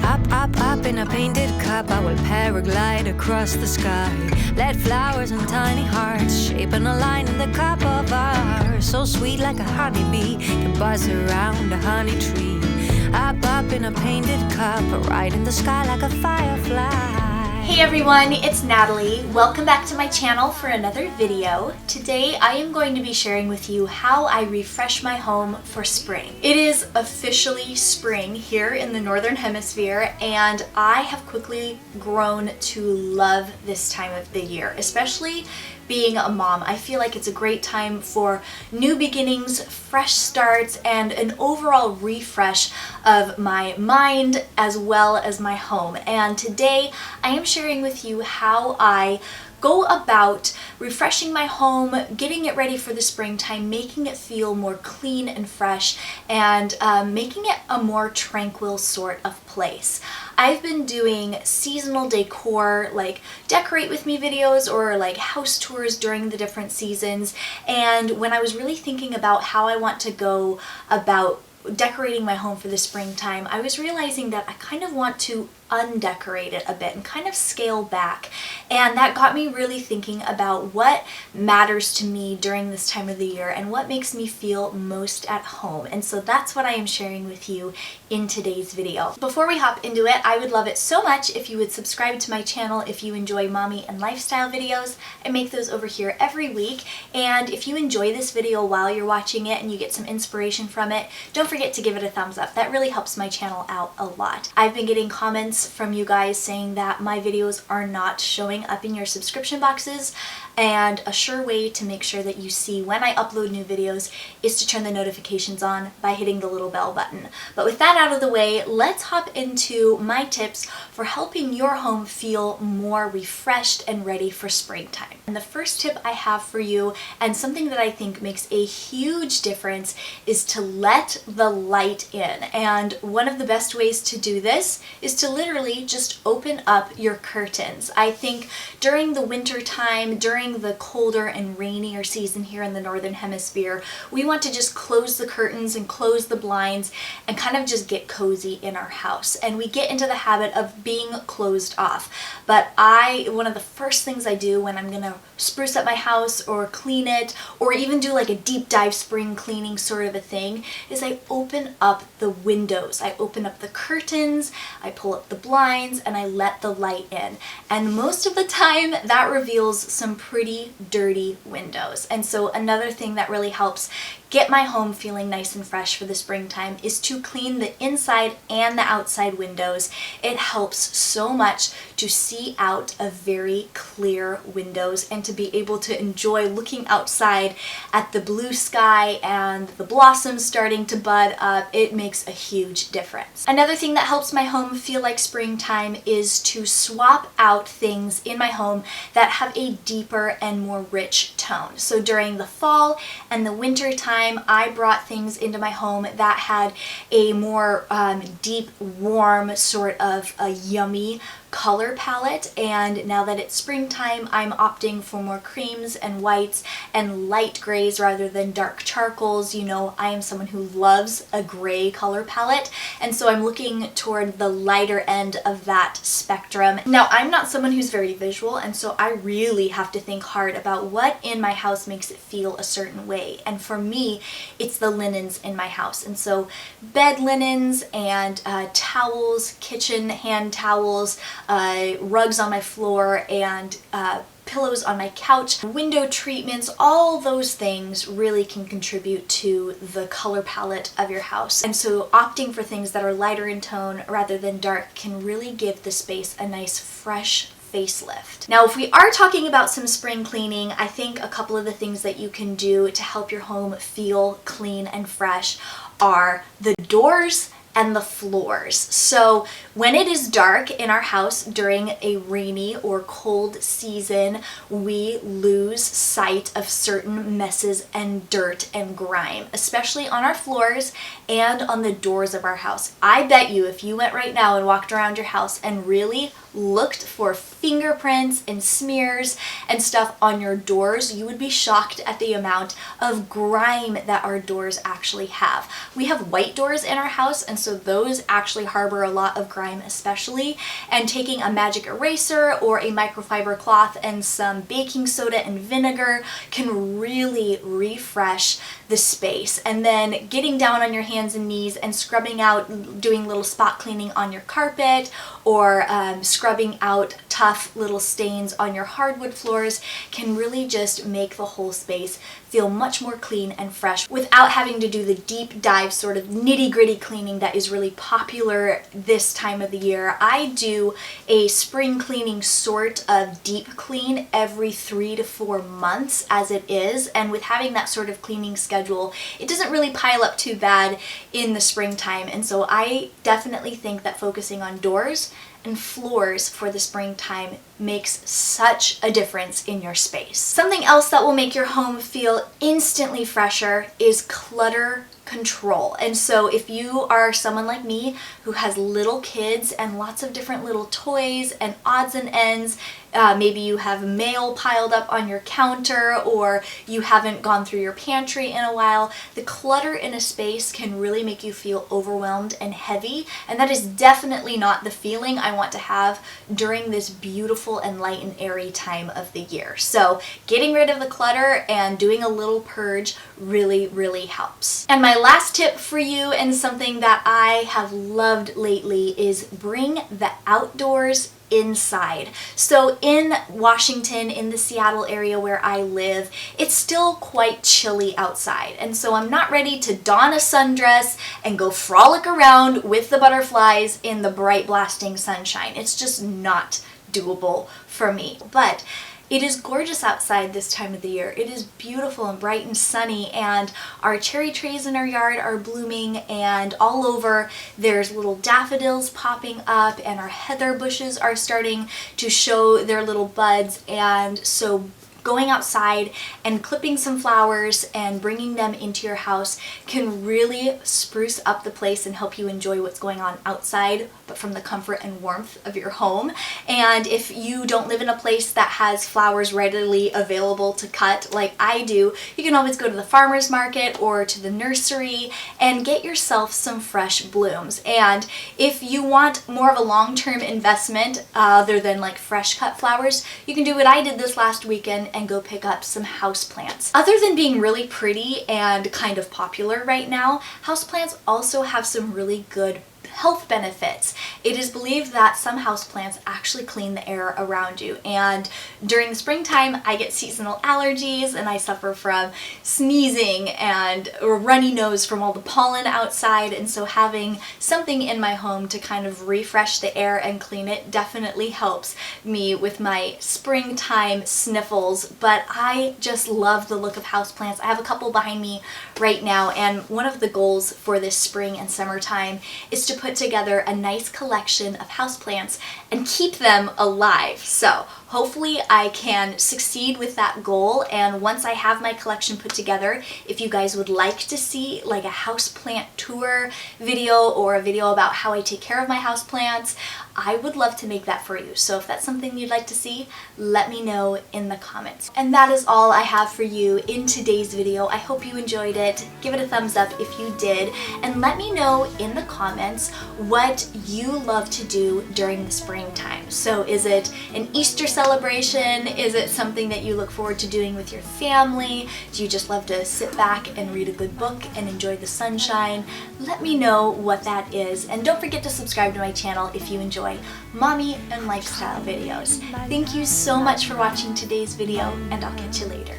Up in a painted cup, I will paraglide across the sky. Let flowers and tiny hearts shaping a line in the cup of ours. So sweet like a honeybee can buzz around a honey tree. Up in a painted cup, right in the sky like a firefly. Hey everyone, it's Natalie. Welcome back to my channel for another video. Today I am going to be sharing with you how I refresh my home for spring. It is officially spring here in the Northern Hemisphere, and I have quickly grown to love this time of the year, especially being a mom. I feel like it's a great time for new beginnings, fresh starts, and an overall refresh of my mind as well as my home. And today I am sharing with you how I go about refreshing my home, getting it ready for the springtime, making it feel more clean and fresh, and making it a more tranquil sort of place. I've been doing seasonal decor, like decorate with me videos or like house tours during the different seasons, and when I was really thinking about how I want to go about decorating my home for the springtime, I was realizing that I kind of want to undecorate it a bit and kind of scale back, and that got me really thinking about what matters to me during this time of the year and what makes me feel most at home. And so that's what I am sharing with you in today's video. Before we hop into it, I would love it so much if you would subscribe to my channel if you enjoy mommy and lifestyle videos. I make those over here every week, and if you enjoy this video while you're watching it and you get some inspiration from it, don't forget to give it a thumbs up. That really helps my channel out a lot. I've been getting comments from you guys saying that my videos are not showing up in your subscription boxes, and a sure way to make sure that you see when I upload new videos is to turn the notifications on by hitting the little bell button. But with that out of the way, let's hop into my tips for helping your home feel more refreshed and ready for springtime. And the first tip I have for you, and something that I think makes a huge difference, is to let the light in. And one of the best ways to do this is to literally just open up your curtains. I think during the winter time, during the colder and rainier season here in the Northern Hemisphere, we want to just close the curtains and close the blinds and kind of just get cozy in our house. And we get into the habit of being closed off. But one of the first things I do when I'm gonna spruce up my house or clean it, or even do like a deep dive spring cleaning sort of a thing, is I open up the windows. I open up the curtains, I pull up the blinds, and I let the light in. And most of the time that reveals some pretty dirty windows. And so another thing that really helps get my home feeling nice and fresh for the springtime is to clean the inside and the outside windows. It helps so much to see out of very clear windows and to be able to enjoy looking outside at the blue sky and the blossoms starting to bud up. It makes a huge difference. Another thing that helps my home feel like springtime is to swap out things in my home that have a deeper and more rich tone. So during the fall and the winter time, I brought things into my home that had a more deep, warm, sort of a yummy color palette, and now that it's springtime, I'm opting for more creams and whites and light grays rather than dark charcoals. You know, I am someone who loves a gray color palette, and so I'm looking toward the lighter end of that spectrum. Now, I'm not someone who's very visual, and so I really have to think hard about what in my house makes it feel a certain way. And for me, it's the linens in my house. And so bed linens and towels, kitchen hand towels, rugs on my floor, and pillows on my couch, window treatments, all those things really can contribute to the color palette of your house. And so opting for things that are lighter in tone rather than dark can really give the space a nice fresh facelift. Now, if we are talking about some spring cleaning, I think a couple of the things that you can do to help your home feel clean and fresh are the doors and the floors. So when it is dark in our house during a rainy or cold season, we lose sight of certain messes and dirt and grime, especially on our floors and on the doors of our house. I bet you if you went right now and walked around your house and really looked for fingerprints and smears and stuff on your doors, you would be shocked at the amount of grime that our doors actually have. We have white doors in our house, and so those actually harbor a lot of grime especially, and taking a magic eraser or a microfiber cloth and some baking soda and vinegar can really refresh the space. And then getting down on your hands and knees and scrubbing out, doing little spot cleaning on your carpet, or scrubbing out tough little stains on your hardwood floors can really just make the whole space feel much more clean and fresh without having to do the deep dive sort of nitty-gritty cleaning that is really popular this time of the year. I do a spring cleaning sort of deep clean every 3 to 4 months as it is, and with having that sort of cleaning schedule, it doesn't really pile up too bad in the springtime. And so I definitely think that focusing on doors and floors for the springtime makes such a difference in your space. Something else that will make your home feel instantly fresher is clutter control. And so if you are someone like me who has little kids and lots of different little toys and odds and ends, maybe you have mail piled up on your counter, or you haven't gone through your pantry in a while, the clutter in a space can really make you feel overwhelmed and heavy, and that is definitely not the feeling I want to have during this beautiful and light and airy time of the year. So getting rid of the clutter and doing a little purge really helps. And my last tip for you, and something that I have loved lately, is bring the outdoors inside. So in Washington, in the Seattle area where I live, it's still quite chilly outside. And so I'm not ready to don a sundress and go frolic around with the butterflies in the bright blasting sunshine. It's just not doable for me. But it is gorgeous outside this time of the year. It is beautiful and bright and sunny, and our cherry trees in our yard are blooming, and all over there's little daffodils popping up, and our heather bushes are starting to show their little buds. And so going outside and clipping some flowers and bringing them into your house can really spruce up the place and help you enjoy what's going on outside, but from the comfort and warmth of your home. And if you don't live in a place that has flowers readily available to cut like I do, you can always go to the farmer's market or to the nursery and get yourself some fresh blooms. And if you want more of a long-term investment other than like fresh cut flowers, you can do what I did this last weekend and go pick up some houseplants. Other than being really pretty and kind of popular right now, houseplants also have some really good health benefits. It is believed that some houseplants actually clean the air around you, and during the springtime I get seasonal allergies and I suffer from sneezing and a runny nose from all the pollen outside, and so having something in my home to kind of refresh the air and clean it definitely helps me with my springtime sniffles. But I just love the look of houseplants. I have a couple behind me right now, and one of the goals for this spring and summertime is to put together a nice collection of houseplants and keep them alive. So hopefully I can succeed with that goal, and once I have my collection put together, if you guys would like to see like a houseplant tour video or a video about how I take care of my houseplants, I would love to make that for you. So if that's something you'd like to see, let me know in the comments. And that is all I have for you in today's video. I hope you enjoyed it. Give it a thumbs up if you did, and let me know in the comments what you love to do during the springtime. So is it an Easter celebration? Is it something that you look forward to doing with your family? Do you just love to sit back and read a good book and enjoy the sunshine? Let me know what that is, and don't forget to subscribe to my channel if you enjoy mommy and lifestyle videos. Thank you so much for watching today's video, and I'll catch you later.